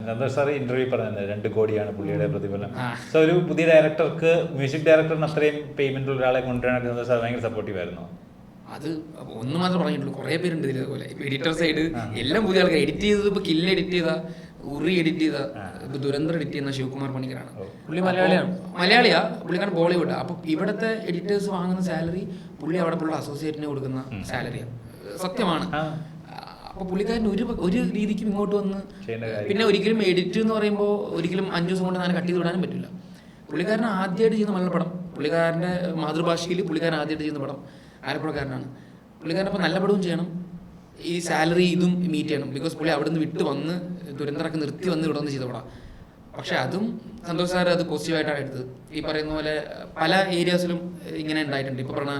Santhosh sir interview പറഞ്ഞത് 2 കോടിയാണ് പുള്ളിയുടെ പ്രതിഫലം. സോ ഒരു പുതിയ ഡയറക്ടർക്ക്, മ്യൂസിക് ഡയറക്ടറിന് അത്രയും പേയ്മെന്റ് ഉള്ള ഒരാളെ കൊണ്ടുവരാനൊക്കെ സന്തോഷ് സാർ ഭയങ്കര സപ്പോർട്ടീവ് ആയിരുന്നു. അത് ഒന്ന് മാത്രം പറഞ്ഞിട്ടുള്ളൂ, കുറേ പേരുണ്ട് ഇതിലേപോലെ. എഡിറ്റർ സൈഡ് എല്ലാം പുതിയ ആൾക്കാർ. എഡിറ്റ് ചെയ്തത് ഇപ്പോൾ കില്ല് എഡിറ്റ് ചെയ്ത, ഉറി എഡിറ്റ് ചെയ്ത, ഇപ്പോൾ ദുരന്തർ എഡിറ്റ് ചെയ്യുന്ന ശിവകുമാർ പണിക്കരാണ്. പുള്ളി മലയാളിയാ, പുള്ളിക്കാരൻ ബോളിവുഡ്. അപ്പോൾ ഇവിടുത്തെ എഡിറ്റേഴ്സ് വാങ്ങുന്ന സാലറി പുള്ളി അവിടെ പുള്ള അസോസിയേറ്റിന് കൊടുക്കുന്ന സാലറിയാണ്. സത്യമാണ്. അപ്പോൾ പുള്ളിക്കാരൻ ഒരു രീതിക്കും ഇങ്ങോട്ട് വന്ന് പിന്നെ ഒരിക്കലും എഡിറ്റ് എന്ന് പറയുമ്പോൾ ഒരിക്കലും 5 ദിവസം കൊണ്ട് ഞാൻ കട്ട് ചെയ്ത് വിടാനും പറ്റില്ല. പുള്ളിക്കാരൻ ആദ്യമായിട്ട് ചെയ്യുന്ന മലയാള പടം, പുള്ളിക്കാരൻ്റെ മാതൃഭാഷയിൽ പുള്ളിക്കാരൻ ആദ്യമായിട്ട് ചെയ്യുന്ന പടം ആലപ്പുഴക്കാരനാണ്. പുള്ളിക്കാരൻ അപ്പോൾ നല്ല പടവും ചെയ്യണം, ഈ സാലറി ഇതും മീറ്റ് ചെയ്യണം. ബിക്കോസ് പുള്ളി അവിടെ നിന്ന് വിട്ട് വന്ന് ദുരന്തരൊക്കെ നിർത്തി വന്ന് ഇവിടെ വന്ന് ചെയ്ത പടം. പക്ഷെ അതും സന്തോഷ് സാർ അത് പോസിറ്റീവായിട്ടാണ് എടുത്തത്. ഈ പറയുന്ന പോലെ പല ഏരിയാസിലും ഇങ്ങനെ ഉണ്ടായിട്ടുണ്ട്. ഇപ്പോൾ പറഞ്ഞ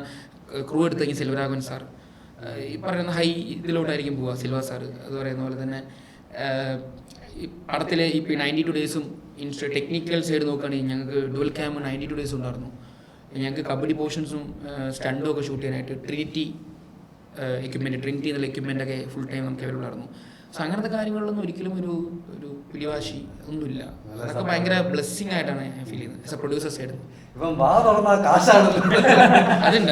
ക്രൂ എടുത്ത് കഴിഞ്ഞാൽ സെൽവരാഘവൻ സാർ, ഈ പറയുന്ന ഹൈ ഇതിലോട്ടായിരിക്കും പോവുക സിൽവ സാർ. അത് പറയുന്ന പോലെ തന്നെ ഈ പടത്തിലെ ഇപ്പോൾ 92 ഡേയ്സും ടെക്നിക്കൽ സൈഡ് നോക്കുകയാണെങ്കിൽ ഞങ്ങൾക്ക് ഡുവൽ ക്യാം 92 ഡേയ്സ് ഉണ്ടായിരുന്നു. ഞങ്ങൾക്ക് കബഡി പോർഷൻസും സ്റ്റണ്ടും ഒക്കെ ഷൂട്ട് ചെയ്യാനായിട്ട് ട്രിനിറ്റി എന്നുള്ള എക്യുപ്മെൻ്റൊക്കെ ഫുൾ ടൈം നമുക്ക് അവൈലബിൾ ആയിരുന്നു. സോ അങ്ങനത്തെ കാര്യങ്ങളിലൊന്നും ഒരിക്കലും ഒരു പിടിവാശി ഒന്നുമില്ല. അതൊക്കെ ഭയങ്കര ബ്ലെസ്സിങ് ആയിട്ടാണ് ഞാൻ ഫീൽ ചെയ്യുന്നത് ആസ് എ പ്രൊഡ്യൂസർ സൈഡ്. അതുണ്ട്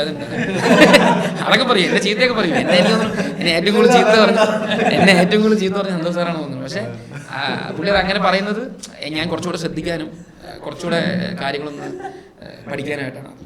അതൊക്കെ പറയും, എന്നെ ചീത്തയൊക്കെ പറയും. എന്നെ ഏറ്റവും കൂടുതൽ ചീത്ത പറഞ്ഞ സന്തോഷ് സാറാണ് തോന്നുന്നത്. പക്ഷേ പുള്ളി അങ്ങനെ പറയുന്നത് ഞാൻ കുറച്ചുകൂടെ ശ്രദ്ധിക്കാനും കുറച്ചുകൂടെ കാര്യങ്ങളൊന്ന് പഠിക്കാനായിട്ടാണ്.